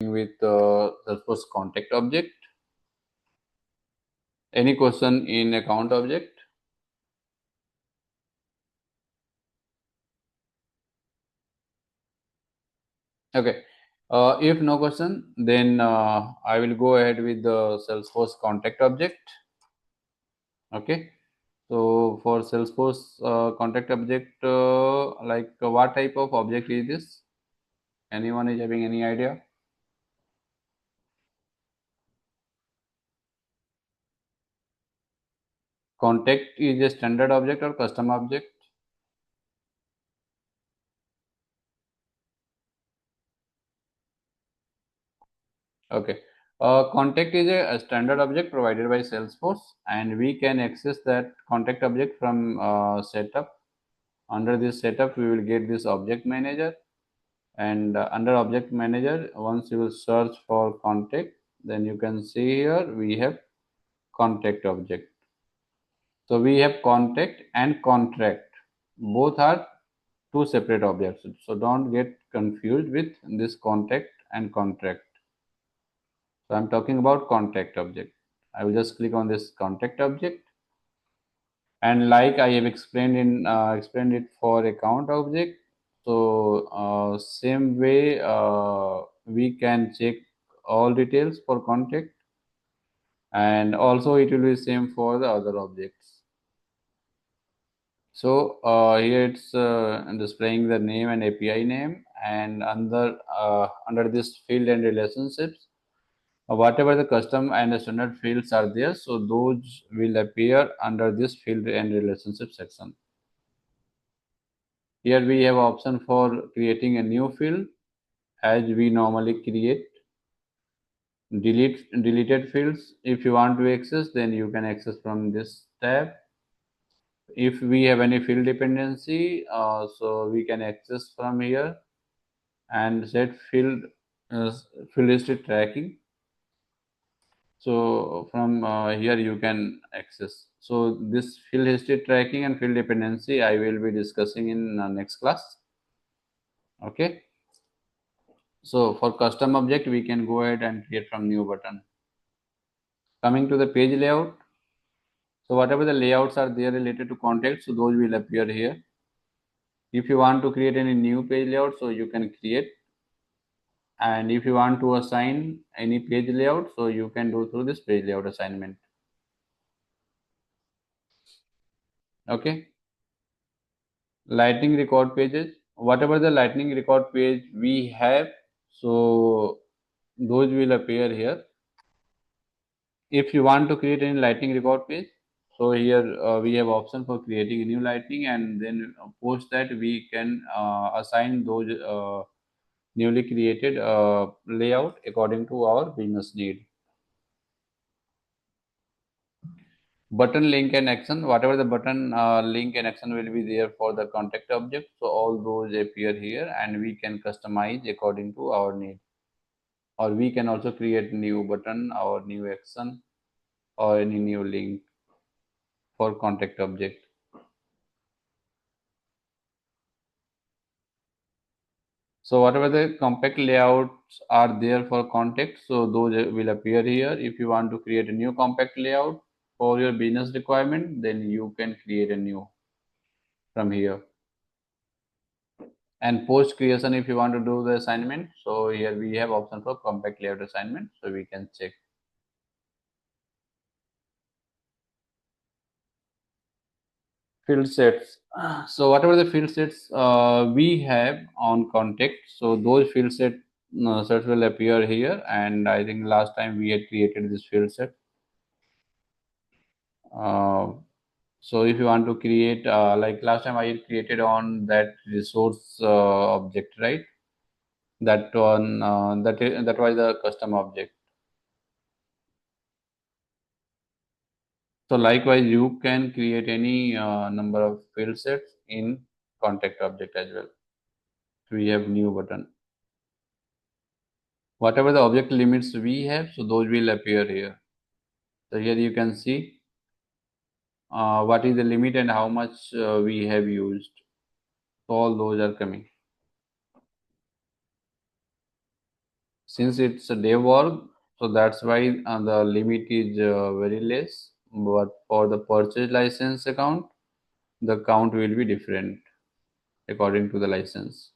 With Salesforce contact object. Any question in account object? Okay. If no question, then I will go ahead with the Salesforce contact object. Okay. So for Salesforce contact object, what type of object is this? Anyone is having any idea? Contact is a standard object or custom object? Okay. Contact is a standard object provided by Salesforce, and we can access that contact object from setup. Under this setup, we will get this object manager, and under object manager, once you will search for contact, then you can see here we have contact object. So we have contact and contract. Both are two separate objects. So don't get confused with this contact and contract. So I'm talking about contact object. I will just click on this contact object, and like I have explained it for account object. So same way we can check all details for contact, and also it will be same for the other objects. So here it's displaying the name and API name, and under this field and relationships, whatever the custom and standard fields are there, so those will appear under this field and relationship section. Here we have option for creating a new field, as we normally create. Delete deleted fields. If you want to access, then you can access from this tab. If we have any field dependency, so we can access from here and set field history tracking. So from here you can access. So this field history tracking and field dependency I will be discussing in next class. Okay. So for custom object, we can go ahead and create from new button. Coming to the page layout. So whatever the layouts are there related to contact, so those will appear here. If you want to create any new page layout, so you can create. And if you want to assign any page layout, so you can do through this page layout assignment. Okay. Lightning record pages. Whatever the lightning record page we have, so those will appear here. If you want to create any lightning record page, so here we have option for creating a new lightning, and then post that we can assign those newly created layout according to our business need. Button link and action, whatever the button link and action will be there for the contact object, so all those appear here, and we can customize according to our need, or we can also create new button or new action or any new link for contact object. So whatever the compact layouts are there for contact, so those will appear here. If you want to create a new compact layout for your business requirement, then you can create a new from here. And post creation, if you want to do the assignment, so here we have option for compact layout assignment, so we can check. Field sets. So whatever the field sets we have on contact, so those sets will appear here, and I think last time we had created this field set. So if you want to create, like last time I had created on that resource object, right? That one, that was the custom object. So likewise, you can create any number of field sets in contact object as well. We have new button. Whatever the object limits we have, so those will appear here. So here you can see what is the limit and how much we have used. So all those are coming. Since it's a day work, so that's why the limit is very less. But for the purchase license account, the count will be different according to the license.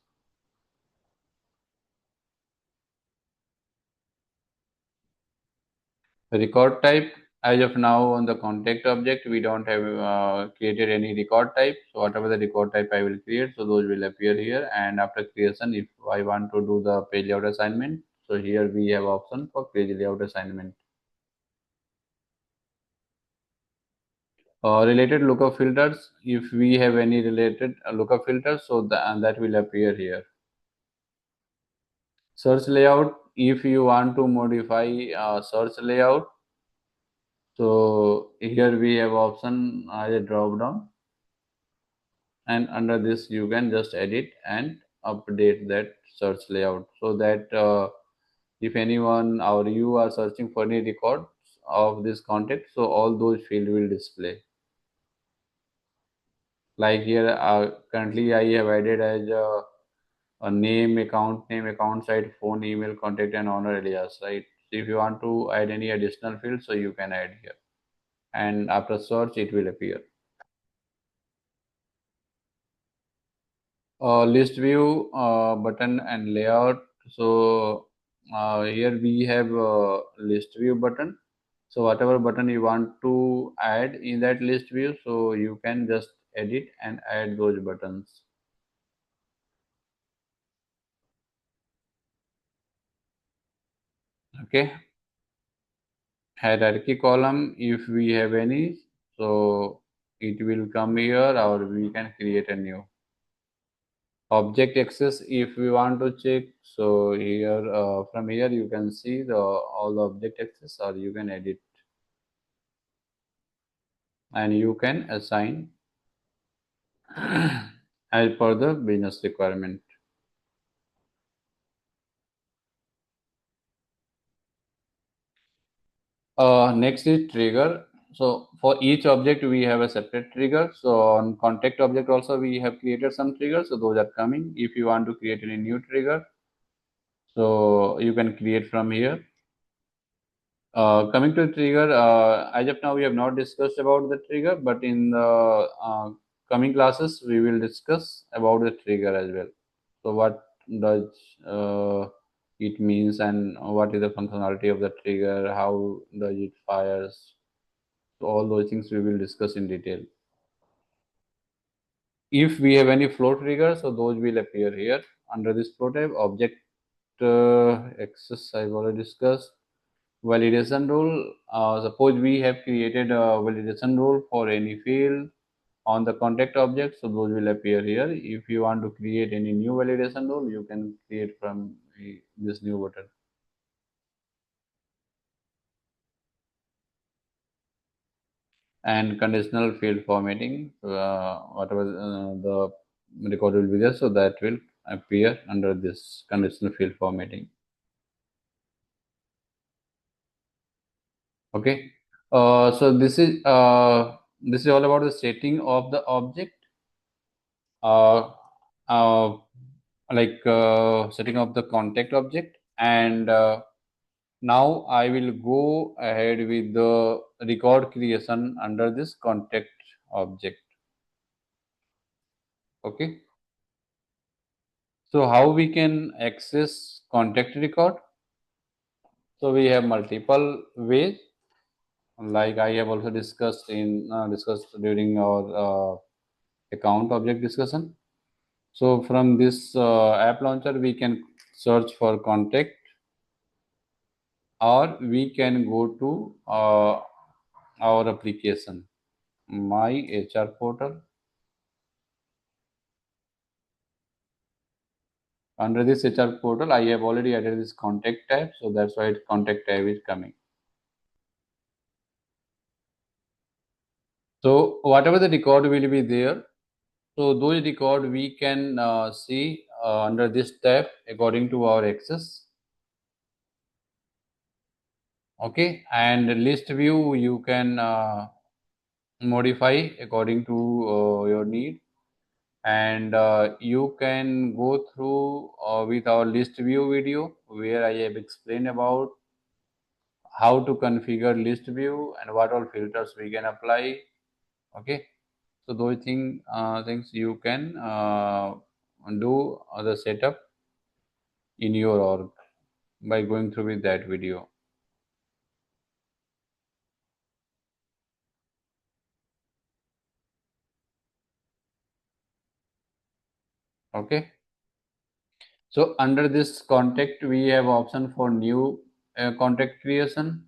Record type, as of now on the contact object, we don't have created any record type. So whatever the record type I will create, so those will appear here. And after creation, if I want to do the page layout assignment, so here we have option for page layout assignment. Related lookup filters, if we have any related lookup filters, so that will appear here. Search layout, if you want to modify search layout, so here we have option as a drop down, and under this you can just edit and update that search layout, so that if anyone or you are searching for any records of this contact, so all those fields will display. Like here, currently I have added as a name, account site, phone, email, contact, and owner alias, right? So if you want to add any additional field, so you can add here, and after search it will appear. List view button and layout. So here we have list view button. So whatever button you want to add in that list view, so you can just edit and add those buttons. Okay. Hierarchy column, if we have any, so it will come here, or we can create a new. Object access, if we want to check, so here from here you can see the all the object access, or you can edit and you can assign as per the business requirement. Next is trigger. So for each object we have a separate trigger. So on contact object also we have created some triggers. So those are coming. If you want to create any new trigger, so you can create from here. Coming to trigger, as of now we have not discussed about the trigger, but in the coming classes we will discuss about the trigger as well. So what does it means, and what is the functionality of the trigger, how does it fires? So all those things we will discuss in detail. If we have any flow trigger, so those will appear here under this flow type. Object access I've already discussed. Validation rule. Suppose we have created a validation rule for any field on the contact object, so those will appear here. If you want to create any new validation rule, you can create from this new button. And conditional field formatting, whatever the record will be there, so that will appear under this conditional field formatting. Okay. So this is all about the setting of the object. Uh, uh, Setting of the contact object, and now I will go ahead with the record creation under this contact object. Okay. So how we can access contact record? So we have multiple ways, like I have also discussed during our account object discussion. So from this app launcher, we can search for contact, or we can go to our application, my HR portal. Under this HR portal, I have already added this contact tab, so that's why contact tab is coming. So whatever the record will be there, so those record we can see under this tab according to our access. Okay, and list view you can modify according to your need, and you can go through with our list view video where I have explained about how to configure list view and what all filters we can apply. Okay, so those things you can do the setup in your org by going through with that video. Okay, so under this contact we have option for new contact creation,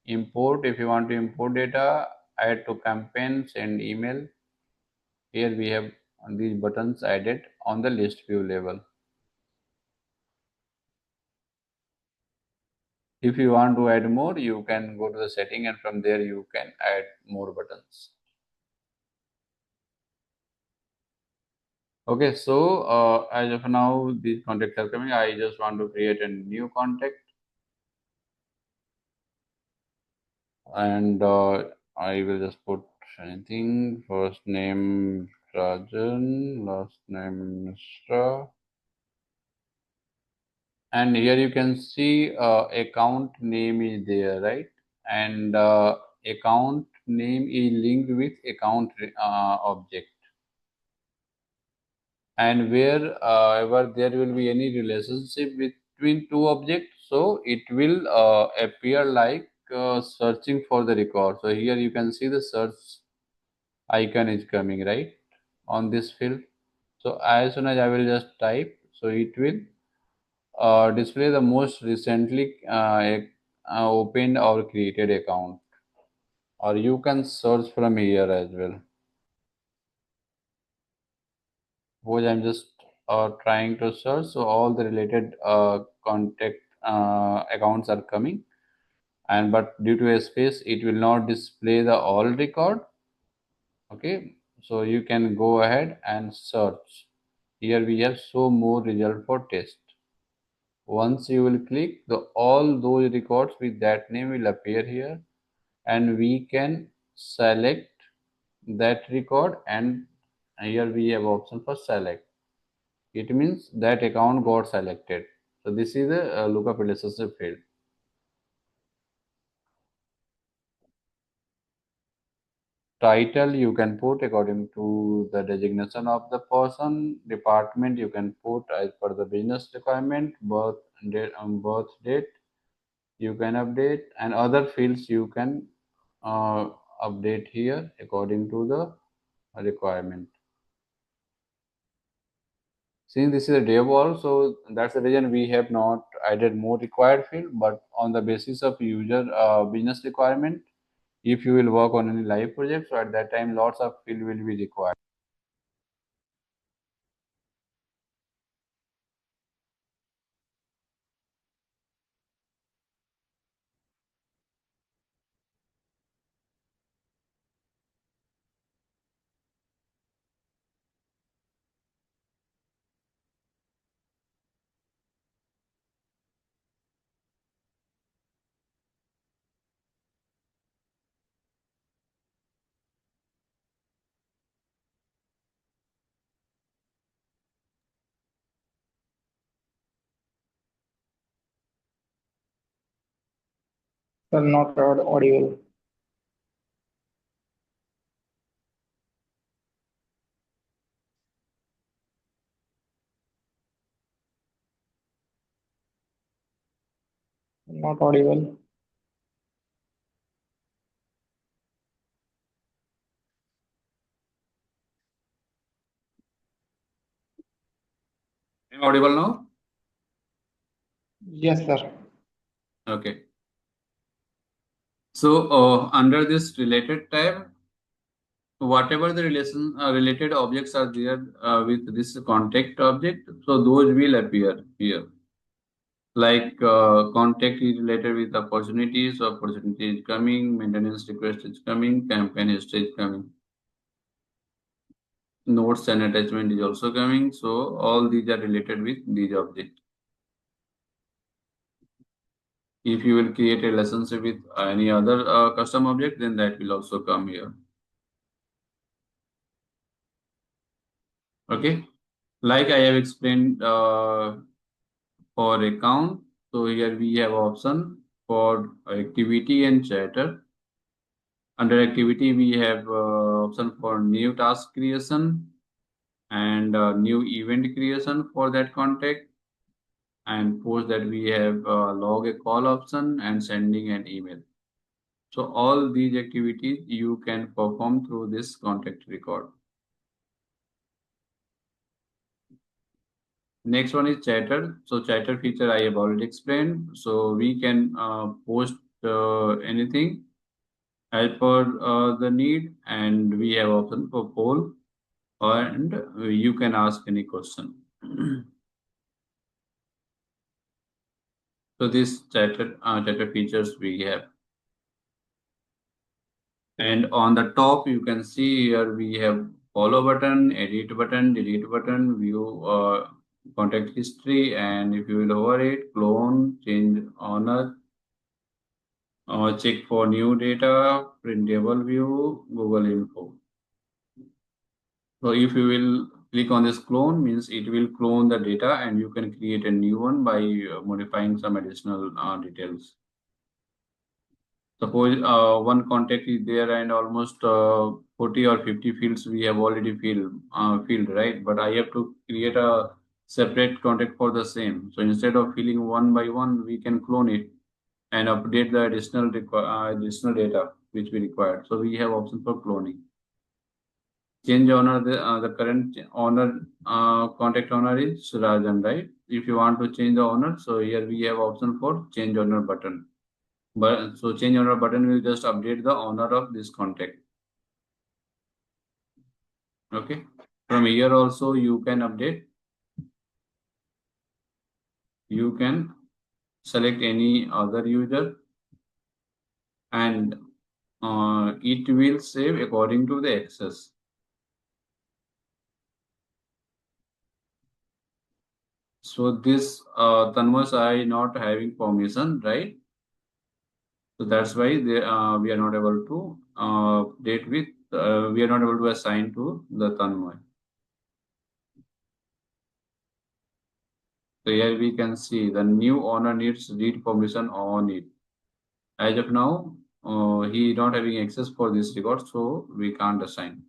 import. If you want to import data, add to campaign, send email. Here we have these buttons added on the list view level. If you want to add more, you can go to the setting and from there you can add more buttons. Okay, so as of now, these contacts are coming. I just want to create a new contact, and I will just put anything. First name Rajan, last name Mishra, and here you can see account name is there, right? And account name is linked with account object, and wherever there will be any relationship between two objects, so it will appear like searching for the record. So here you can see the search icon is coming right on this field. So as soon as I will just type, so it will display the most recently opened or created account, or you can search from here as well. Suppose I'm just trying to search, so all the related contact accounts are coming, and but due to a space, it will not display the all record. Okay, so you can go ahead and search. Here we have so more result for test. Once you will click, the all those records with that name will appear here, and we can select that record, and here we have option for select. It means that account got selected. So this is the lookup relationship field. Title you can put according to the designation of the person. Department you can put as per the business requirement. Birth date you can update, and other fields you can uh, update here according to the requirement. Since this is a dev all, so that's the reason we have not added more required field, but on the basis of user business requirement, if you will work on any live project, so at that time lots of field will be required. Sir, not audible. Not audible. Am I audible now? Yes, sir. Okay. So under this related tab, whatever the related objects are there with this contact object, so those will appear here. Like contact is related with opportunities, opportunity is coming, maintenance request is coming, campaign history is coming, notes and attachment is also coming. So all these are related with these objects. If you will create a relationship with any other custom object, then that will also come here. Okay, like I have explained for account. So here we have option for activity and chatter. Under activity, we have option for new task creation and new event creation for that contact. And post that we have log a call option and sending an email. So all these activities you can perform through this contact record. Next one is chatter. So chatter feature I have already explained. So we can post anything as per the need, and we have option for poll, and you can ask any question. So this chatter features we have. And on the top, you can see here we have follow button, edit button, delete button, view contact history, and if you will hover it, clone, change owner, check for new data, printable view, Google info. So if you will click on this clone, means it will clone the data and you can create a new one by modifying some additional details. Suppose one contact is there and almost 40 or 50 fields we have already filled, right? But I have to create a separate contact for the same. So instead of filling one by one, we can clone it and update the additional data which we require. So we have option for cloning. Change owner, the current owner, contact owner is Rajan, right? If you want to change the owner, so here we have option for change owner button. But so change owner button will just update the owner of this contact. Okay. From here also you can update. You can select any other user and it will save according to the access. So this Tanmay I not having permission, right? So that's why we are not able to date with we are not able to assign to the Tanmay. So here we can see the new owner needs read permission on it. As of now, he not having access for this record, so we can't assign.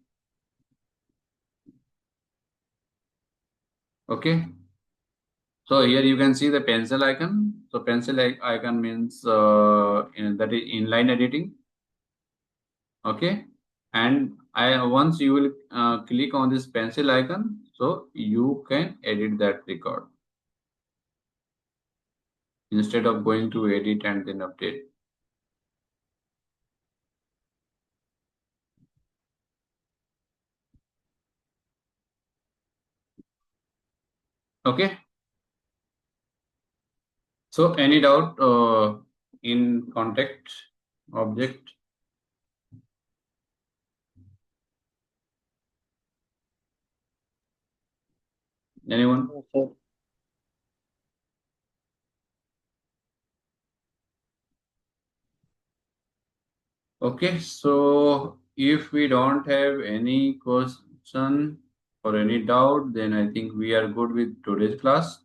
Okay. So here you can see the pencil icon. So pencil icon means that is inline editing. Okay. And once you will click on this pencil icon, so you can edit that record instead of going to edit and then update. Okay. So any doubt in contact object? Anyone? Yes, sir. Okay, so if we don't have any question or any doubt, then I think we are good with today's class.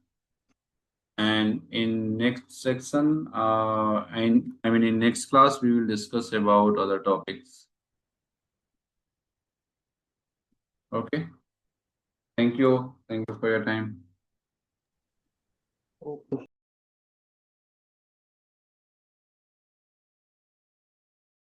And in next section, and I mean in next class, we will discuss about other topics. Okay, thank you. Thank you for your time. Okay.